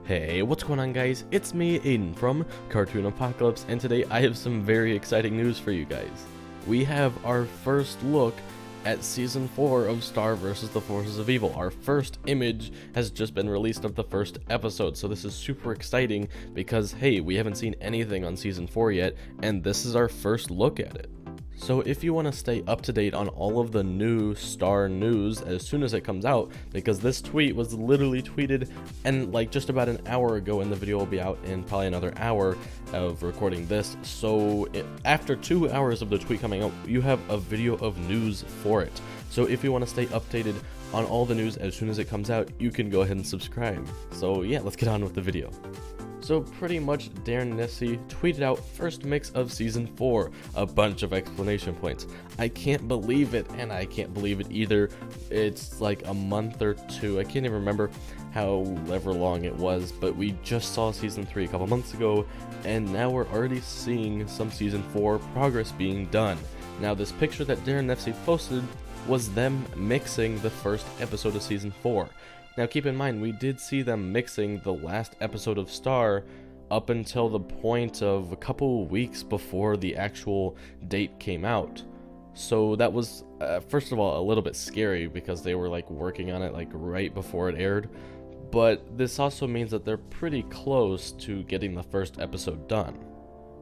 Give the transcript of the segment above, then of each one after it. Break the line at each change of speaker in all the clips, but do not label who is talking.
Hey, what's going on guys? It's me, Aiden from Cartoon Apocalypse, and today I have some very exciting news for you guys. We have our first look at Season 4 of Star vs. the Forces of Evil. Our first image has just been released of the first episode, so this is super exciting because, hey, we haven't seen anything on Season 4 yet, and this is our first look at it. So if you want to stay up to date on all of the new Star news as soon as it comes out, because this tweet was literally tweeted and like just about an hour ago, and the video will be out in probably another hour of recording this, so after 2 hours of the tweet coming out, you have a video of news for it. So if you want to stay updated on all the news as soon as it comes out, you can go ahead and subscribe. So yeah, let's get on with the video. So pretty much Darren Nessie tweeted out first mix of Season 4, a bunch of exclamation points. I can't believe it, and I can't believe it either. It's like a month or two, I can't even remember however long it was, but we just saw Season 3 a couple months ago, and now we're already seeing some Season 4 progress being done. Now this picture that Darren Nessie posted was them mixing the first episode of Season 4. Now keep in mind, we did see them mixing the last episode of Star up until the point of a couple weeks before the actual date came out. So that was, first of all, a little bit scary because they were like working on it like right before it aired. But this also means that they're pretty close to getting the first episode done.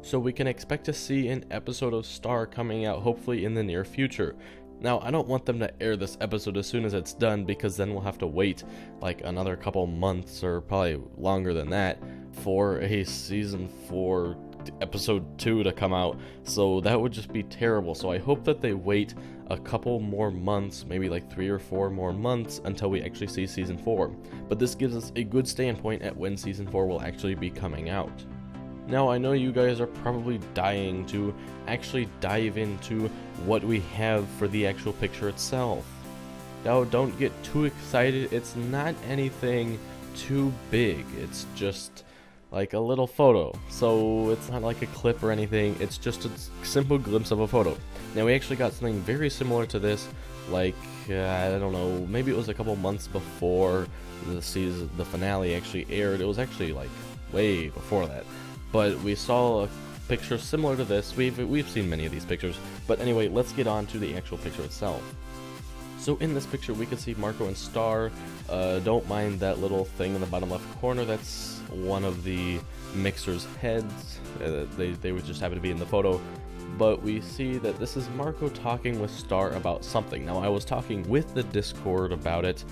So we can expect to see an episode of Star coming out hopefully in the near future. Now, I don't want them to air this episode as soon as it's done, because then we'll have to wait like another couple months or probably longer than that for a Season 4 episode 2 to come out, so that would just be terrible. So I hope that they wait a couple more months, maybe like 3 or 4 more months until we actually see Season 4. But this gives us a good standpoint at when Season 4 will actually be coming out. Now, I know you guys are probably dying to actually dive into what we have for the actual picture itself. Now, don't get too excited. It's not anything too big. It's just like a little photo. So it's not like a clip or anything. It's just a simple glimpse of a photo. Now, we actually got something very similar to this, like, I don't know, maybe it was a couple months before the finale actually aired. It was actually like way before that. But we saw a picture similar to this. We've seen many of these pictures. But anyway, let's get on to the actual picture itself. So in this picture, we can see Marco and Star. Don't mind that little thing in the bottom left corner. That's one of the mixer's heads. They would just happen to be in the photo. But we see that this is Marco talking with Star about something. Now, I was talking with the Discord about it.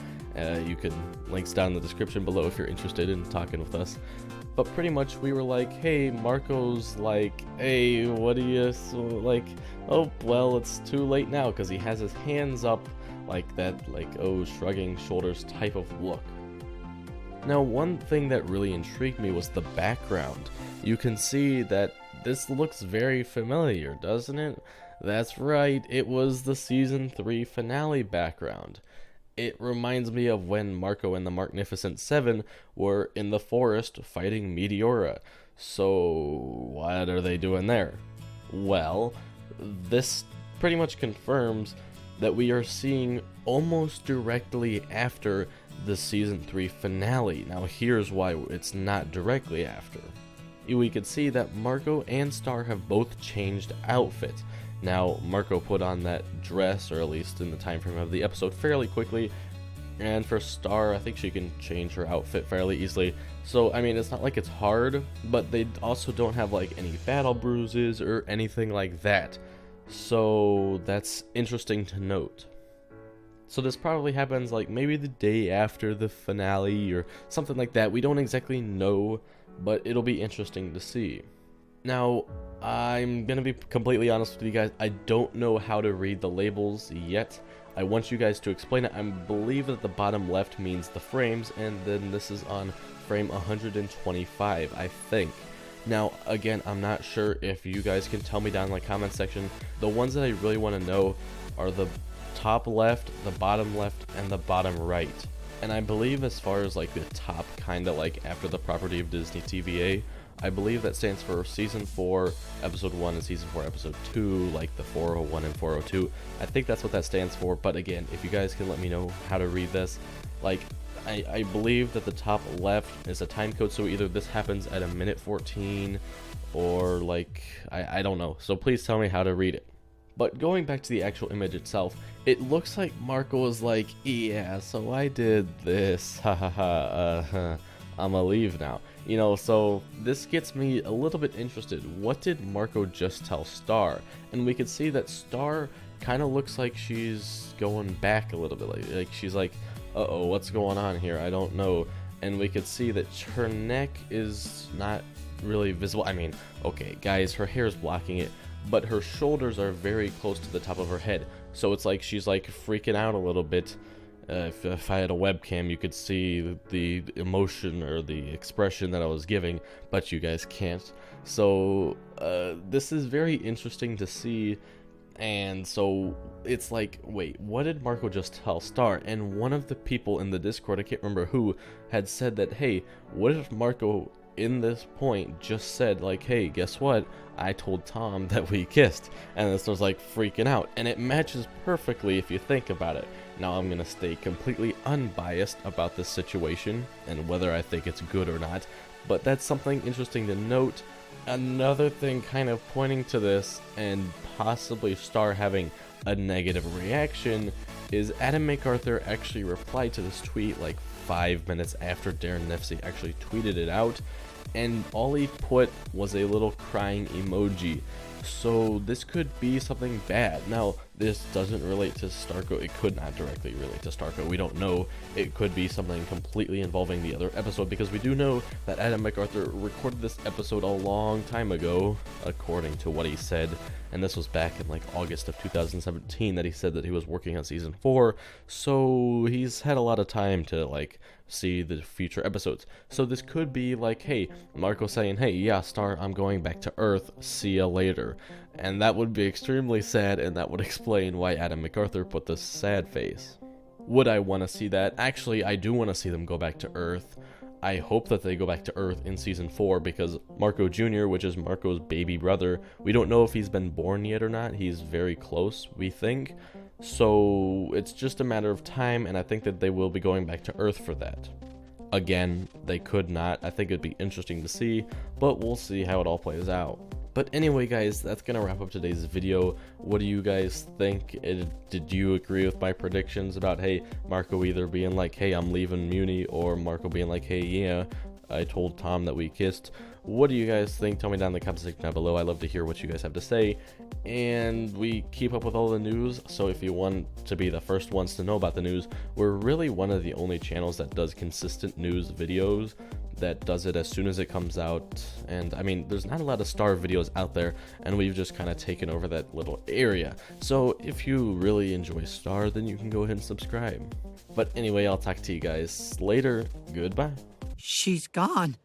You can links down in the description below if you're interested in talking with us. But pretty much we were like, hey, Marco's like, hey, what do you, like, oh, well, it's too late now, because he has his hands up like that, like, oh, shrugging shoulders type of look. Now, one thing that really intrigued me was the background. You can see that this looks very familiar, doesn't it? That's right, it was the Season 3 finale background. It reminds me of when Marco and the Magnificent Seven were in the forest fighting Meteora. So what are they doing there? Well, this pretty much confirms that we are seeing almost directly after the Season 3 finale. Now here's why it's not directly after. We could see that Marco and Star have both changed outfits. Now, Marco put on that dress, or at least in the time frame of the episode, fairly quickly. And for Star, I think she can change her outfit fairly easily. So, I mean, it's not like it's hard, but they also don't have, like, any battle bruises or anything like that. So, that's interesting to note. So this probably happens, like, maybe the day after the finale or something like that. We don't exactly know, but it'll be interesting to see. Now, I'm gonna be completely honest with you guys, I don't know how to read the labels yet. I want you guys to explain it. I believe that the bottom left means the frames, and then this is on frame 125, I think. Now, again, I'm not sure if you guys can tell me down in the comment section. The ones that I really want to know are the top left, the bottom left, and the bottom right. And I believe as far as like the top, kind of like after the property of Disney TVA, I believe that stands for Season 4, Episode 1, and Season 4, Episode 2, like the 401 and 402. I think that's what that stands for, but again, if you guys can let me know how to read this, Like, I believe that the top left is a time code, so either this happens at a minute 14 or like, I don't know. So please tell me how to read it. But going back to the actual image itself, it looks like Marco was like, yeah, so I did this, I'ma leave now. You know, so this gets me a little bit interested. What did Marco just tell Star? And we could see that Star kind of looks like she's going back a little bit. Like she's like, uh-oh, what's going on here? I don't know. And we could see that her neck is not really visible. I mean, okay, guys, her hair is blocking it, but her shoulders are very close to the top of her head. So it's like she's like freaking out a little bit. If I had a webcam, you could see the emotion or the expression that I was giving, but you guys can't. So this is very interesting to see. And so it's like, wait, what did Marco just tell Star? And one of the people in the Discord, I can't remember who, had said that, hey, what if Marco in this point just said like, hey, guess what, I told Tom that we kissed? And this was like freaking out, and it matches perfectly if you think about it. Now I'm gonna stay completely unbiased about this situation and whether I think it's good or not, but that's something interesting to note. Another thing kind of pointing to this and possibly Star having a negative reaction is Adam MacArthur actually replied to this tweet like 5 minutes after Darren Nifsey actually tweeted it out, and all he put was a little crying emoji. So this could be something bad. Now, this doesn't relate to Starco. It could not directly relate to Starco. We don't know. It could be something completely involving the other episode, because we do know that Adam MacArthur recorded this episode a long time ago, according to what he said. And this was back in like August of 2017 that he said that he was working on season 4. So he's had a lot of time to like see the future episodes. So this could be like, hey, Marco saying, hey, yeah, Star, I'm going back to Earth, see ya later. And that would be extremely sad, and that would explain why Adam MacArthur put this sad face. Would I want to see that? Actually, I do want to see them go back to Earth. I hope that they go back to Earth in season 4, because Marco Jr., which is Marco's baby brother, we don't know if he's been born yet or not. He's very close, we think. So it's just a matter of time, and I think that they will be going back to Earth for that. Again, they could not. I think it'd be interesting to see, but we'll see how it all plays out. But anyway, guys, that's gonna wrap up today's video. What do you guys think? Did you agree with my predictions about, hey, Marco either being like, hey, I'm leaving Muni, or Marco being like, hey, yeah, I told Tom that we kissed? What do you guys think? Tell me down in the comment section down below. I love to hear what you guys have to say. And we keep up with all the news, so if you want to be the first ones to know about the news, we're really one of the only channels that does consistent news videos, that does it as soon as it comes out. And I mean, there's not a lot of Star videos out there, and we've just kind of taken over that little area. So if you really enjoy Star, then you can go ahead and subscribe. But anyway, I'll talk to you guys later. Goodbye.
She's gone.